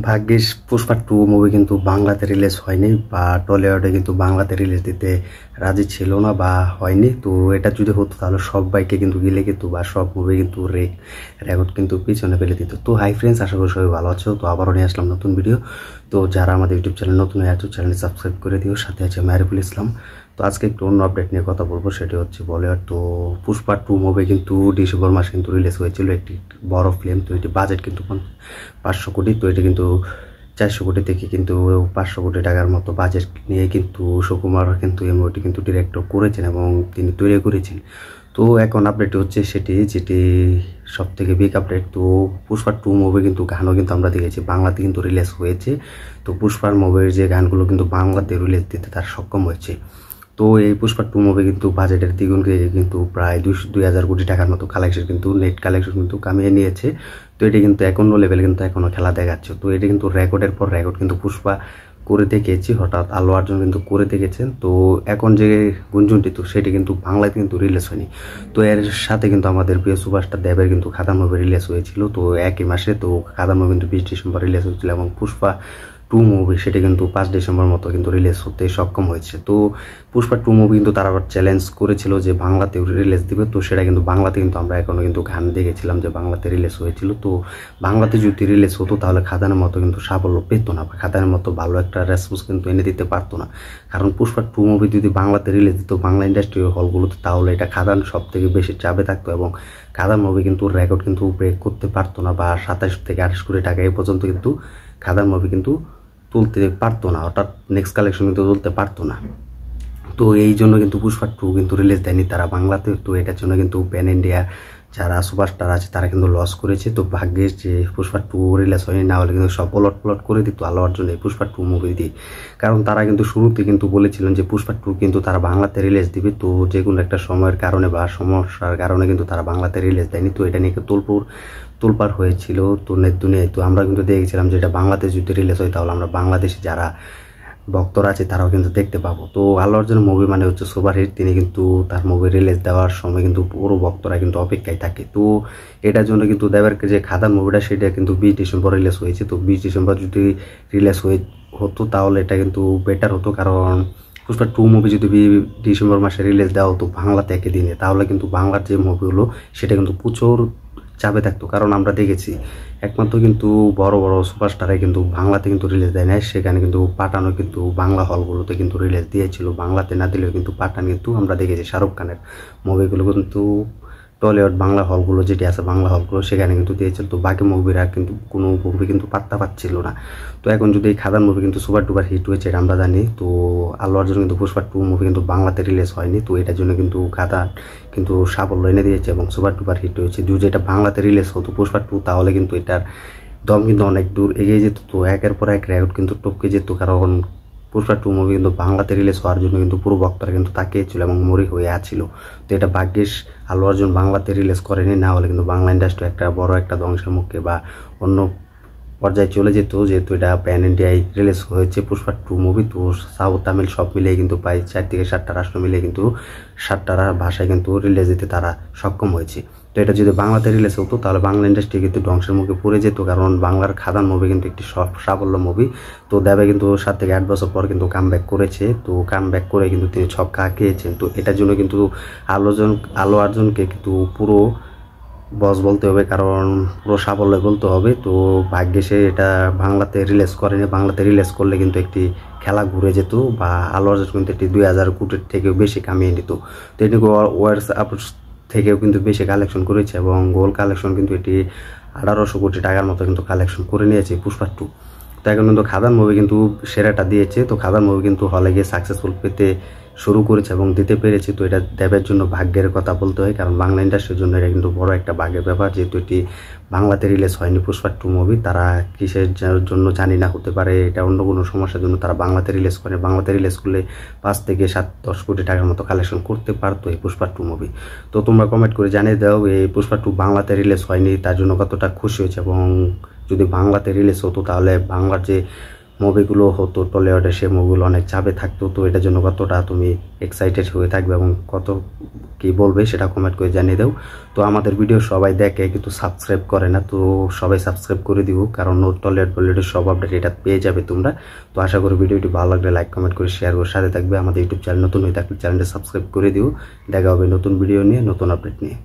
ভাগ্যিস পুষ্পা 2 মুভি কিন্তু বাংলাতে রিলিজ হয়নি বা টলিউডে কিন্তু বাংলাতে রিলিজ দিতে রাজি ছিল না বা হয়নি। তো এটা যদি হতো তাহলে সবাইকে কিন্তু গিলে কিন্তু বা সব মুভি কিন্তু রেকর্ড কিন্তু পিছনে ফেলে দিত। তো হাই ফ্রেন্ডস, আশা করি সবাই ভালো আছো। তো আবারও নিয়ে আসলাম নতুন ভিডিও। তো যারা আমাদের ইউটিউব চ্যানেল নতুন হয়ে আছো চ্যানেল সাবস্ক্রাইব করে দিও, সাথে আছে মারিফুল ইসলাম। তো আজকে একটু অন্য আপডেট নিয়ে কথা বলবো, সেটি হচ্ছে বলিউড। তো পুষ্পা 2 মুভি কিন্তু ডিসেম্বর মাসে কিন্তু রিলিজ হয়েছিল, একটি বড় ফিল্ম। তো এটি বাজেট কিন্তু 500 কোটি। তো এটি কিন্তু 400 কোটি থেকে কিন্তু 500 কোটি টাকার মতো বাজেট নিয়ে কিন্তু সুকুমার কিন্তু এই মুভিটি কিন্তু ডিরেক্ট করেছেন এবং তিনি তৈরি করেছেন। তো এখন আপডেট হচ্ছে যেটি সব থেকে বিগ আপডেট। তো পুষ্পা 2 মুভি কিন্তু গানও কিন্তু আমরা দেখেছি, বাংলাতে কিন্তু রিলিজ হয়েছে। তো পুষ্পার মুভির যে গানগুলো কিন্তু বাংলাতে রিলিজ দিতে তার সক্ষম হয়েছে। তো এই পুষ্পা 2 মুভি কিন্তু বাজেটের দ্বিগুণ কিন্তু প্রায় 2000 কোটি টাকার মতো কালেকশন কিন্তু নেট কালেকশন কিন্তু কামিয়ে নিয়েছে। তো এটি কিন্তু এখনো লেভেল কিন্তু এখনো খেলা দেখাচ্ছে। তো এটি কিন্তু রেকর্ডের পর রেকর্ড কিন্তু পুষ্পা করে দেখেছি, হঠাৎ আল্লু অর্জুন কিন্তু করে দেখেছেন। তো এখন যে গুঞ্জনটি, তো সেটি কিন্তু বাংলায় কিন্তু রিলিজ হয়নি। তো এর সাথে কিন্তু আমাদের প্রিয় সুপারস্টার দেবের কিন্তু খাদান মুভি রিলিজ হয়েছিল তো একই মাসে। তো খাদান মুভি কিন্তু 20 ডিসেম্বর রিলিজ হয়েছিল এবং পুষ্পা 2 মুভি সেটা কিন্তু 5 ডিসেম্বর মতো কিন্তু রিলিজ হতে সক্ষম হয়েছে। তো পুষ্পা 2 মুভি কিন্তু তারা আবার চ্যালেঞ্জ করেছিল যে বাংলাতে রিলিজ দিবে। তো সেটা কিন্তু বাংলাতে কিন্তু আমরা এখনো কিন্তু গান দেখেছিলাম যে বাংলাতে রিলিজ হয়েছিল। তো বাংলাতে যদি রিলিজ হতো তাহলে খাদানের মতো কিন্তু সাফল্য পেত না বা খাদানের মতো ভালো একটা রেসপন্স কিন্তু এনে দিতে পারতো না। কারণ পুষ্পা 2 মুভি যদি বাংলাতে রিলিজ দিত বাংলা ইন্ডাস্ট্রি হলগুলোতে, তাহলে এটা খাদান সব থেকে বেশি চাপে থাকতো এবং খাদান মুভি কিন্তু রেকর্ড কিন্তু ব্রেক করতে পারতো না বা 27 থেকে 28 কোটি টাকা এই পর্যন্ত কিন্তু খাদান মুভি কিন্তু তুলতে পারতো না, অর্থাৎ নেক্সট কালেকশন কিন্তু তুলতে পারতো না। তো এই জন্য কিন্তু পুষ্পা 2 কিন্তু রিলিজ দেয়নি তারা বাংলাতে। তো এটার জন্য কিন্তু প্যান ইন্ডিয়া যারা সুপারস্টার আছে তারা কিন্তু লস করেছে। তো ভাগ্যের যে পুষ্পা 2 রিলিজ হয়নি, না হলে কিন্তু সব প্লট করে দিত আল্লু অর্জুন এই পুষ্পা 2 মুভি দিয়ে। কারণ তারা কিন্তু শুরুতে কিন্তু বলেছিলেন যে পুষ্পা 2 কিন্তু তারা বাংলাতে রিলিজ দিবে। তো যে কোনো একটা সময়ের কারণে বা সমস্যার কারণে কিন্তু তারা বাংলাতে রিলিজ দেয়নি। তো এটা নিয়ে তোলপাড় হয়েছিল তো নেট দুনিয়ায়। তো আমরা কিন্তু দেখেছিলাম যে এটা বাংলাদেশ যদি রিলিজ হয় তাহলে আমরা বাংলাদেশে যারা ভক্তরা আছে তারাও কিন্তু দেখতে পাবো। তো আল্লু অর্জুনের মুভি মানে হচ্ছে সুপারহিট, তিনি কিন্তু তার মুভি রিলিজ দেওয়ার সময় কিন্তু পুরো ভক্তরা কিন্তু অপেক্ষায় থাকে। তো এটার জন্য কিন্তু দেবের যে খাদান মুভিটা সেটা কিন্তু 20 ডিসেম্বর রিলিজ হয়েছে। তো 20 ডিসেম্বর যদি রিলিজ হতো তাহলে এটা কিন্তু বেটার হতো, কারণ পুষ্পা 2 মুভি যদি ডিসেম্বর মাসে রিলিজ দেওয়া হতো বাংলাতে একই দিনে, তাহলে কিন্তু বাংলার যে মুভিগুলো সেটা কিন্তু প্রচুর চাপে থাকতো। কারণ আমরা দেখেছি একমাত্র কিন্তু বড় বড় সুপারস্টারে কিন্তু বাংলাতে কিন্তু রিলিজ দেয় না, সেখানে কিন্তু পাঠানও কিন্তু বাংলা হলগুলোতে কিন্তু রিলিজ দিয়েছিল। বাংলাতে না দিলেও কিন্তু পাঠান কিন্তু আমরা দেখেছি শাহরুখ খানের মুভিগুলো কিন্তু টলিউড বাংলা হলগুলো যেটি আছে বাংলা হলগুলো সেখানে কিন্তু দিয়েছিল। তো বাকি মুভিরা কিন্তু কোনো মুভি কিন্তু পাত্তা পাচ্ছিল না। তো এখন যদি এই খাদান মুভি কিন্তু সুপার ডুপার হিট হয়েছে এটা আমরা জানি। তো আল্লু অর্জুন কিন্তু পুষ্পা 2 মুভি কিন্তু বাংলাতে রিলিজ হয়নি। তো এটার জন্য কিন্তু খাদান কিন্তু সাফল্য এনে দিয়েছে এবং সুপার ডুপার হিট হয়েছে। যদি এটা বাংলাতে রিলিজ হতো পুষ্পা 2 তাহলে কিন্তু এটার দম কিন্তু অনেক দূর এগিয়ে যেত। তো একের পর এক রেকর্ড কিন্তু টপকে যেত, কারণ পুষ্পা 2 মুভি কিন্তু বাংলাতে রিলিজ হওয়ার জন্য কিন্তু পুরো ভক্তরা কিন্তু তাকিয়েছিল এবং মরি হয়ে আছিল। তো এটা ভাগ্যিস আল্লু অর্জুন বাংলাতে রিলিজ করেনি, না হলে কিন্তু বাংলা ইন্ডাস্ট্রি একটা বড় একটা ধ্বংসের মুখে বা অন্য পর্যায়ে চলে যেত। যেহেতু এটা প্যান ইন্ডিয়ায় রিলিজ হয়েছে পুষ্পা 2 মুভি, তো সাউথ তামিল সব মিলিয়ে কিন্তু প্রায় 4 থেকে 7টা রাষ্ট্র মিলিয়ে কিন্তু 7টা ভাষায় কিন্তু রিলিজ দিতে তারা সক্ষম হয়েছে। তো এটা যদি বাংলাতে রিলিজ হতো তাহলে বাংলা ইন্ডাস্ট্রি কিন্তু ধ্বংসের মুখে পড়ে যেত, কারণ বাংলার খাদান মুভি কিন্তু একটি সাফল্য মুভি। তো দেবে কিন্তু 7 থেকে 8 বছর পর কিন্তু কামব্যাক করেছে। তো কামব্যাক করে কিন্তু তিনি ছক্কা খেয়েছেন। তো এটার জন্য কিন্তু আল্লু অর্জুনকে কিন্তু পুরো বস বলতে হবে, কারণ পুরো সাফল্য বলতে হবে। তো ভাগ্যে সে এটা বাংলাতে রিলিজ করেনি। বাংলাতে রিলিজ করলে কিন্তু একটি খেলা ঘুরে যেত বা আল্লু অর্জুন কিন্তু একটি 2000 কোটির থেকেও বেশি কামিয়ে নিত। তো এটি ওয়ার্স থেকেও কিন্তু বেশি কালেকশন করেছে এবং গোল কালেকশন কিন্তু এটি 1800 কোটি টাকার মতো কিন্তু কালেকশন করে নিয়েছে পুষ্পা 2। তো এখন কিন্তু খাদান মুভি কিন্তু সেরাটা দিয়েছে। তো খাদান মুভি কিন্তু হলে গিয়ে সাকসেসফুল পেতে শুরু করেছে এবং দিতে পেরেছে। তো এটা দেবের জন্য ভাগ্যের কথা বলতে হয়, কারণ বাংলা ইন্ডাস্ট্রির জন্য এটা কিন্তু বড় একটা ভাগ্যের ব্যাপার। যেহেতু এটি বাংলাতে রিলিজ হয়নি পুষ্পা 2 মুভি, তারা কিসের জন্য জানি না, হতে পারে এটা অন্য কোনো সমস্যার জন্য তারা বাংলাতে রিলিজ করে। বাংলাতে রিলিজ করলে 5 থেকে 7-10 কোটি টাকার মতো কালেকশন করতে পারতো এই পুষ্পা 2 মুভি। তো তোমরা কমেন্ট করে জানিয়ে দাও এই পুষ্পা 2 বাংলাতে রিলিজ হয়নি তার জন্য কতটা খুশি হয়েছে, এবং যদি বাংলাতে রিলিজ হতো তাহলে বাংলার যে মুভিগুলো হতো টলিউডে, সেই মুভিগুলো অনেক চাপে থাকতো। তো এটার জন্য কতটা তুমি এক্সাইটেড হয়ে থাকবে এবং কত কি বলবে সেটা কমেন্ট করে জানিয়ে দাও। তো আমাদের ভিডিও সবাই দেখে কিন্তু সাবস্ক্রাইব করে না, তো সবাই সাবস্ক্রাইব করে দিব, কারণ টলিউড বলিউডের সব আপডেট এটা পেয়ে যাবে তোমরা। তো আশা করি ভিডিওটি ভালো লাগলে লাইক কমেন্ট করে শেয়ার করে সাথে থাকবে। আমাদের ইউটিউব চ্যানেল নতুন হয়ে থাকলে চ্যানেলটা সাবস্ক্রাইব করে দিও। দেখা হবে নতুন ভিডিও নিয়ে, নতুন আপডেট নিয়ে।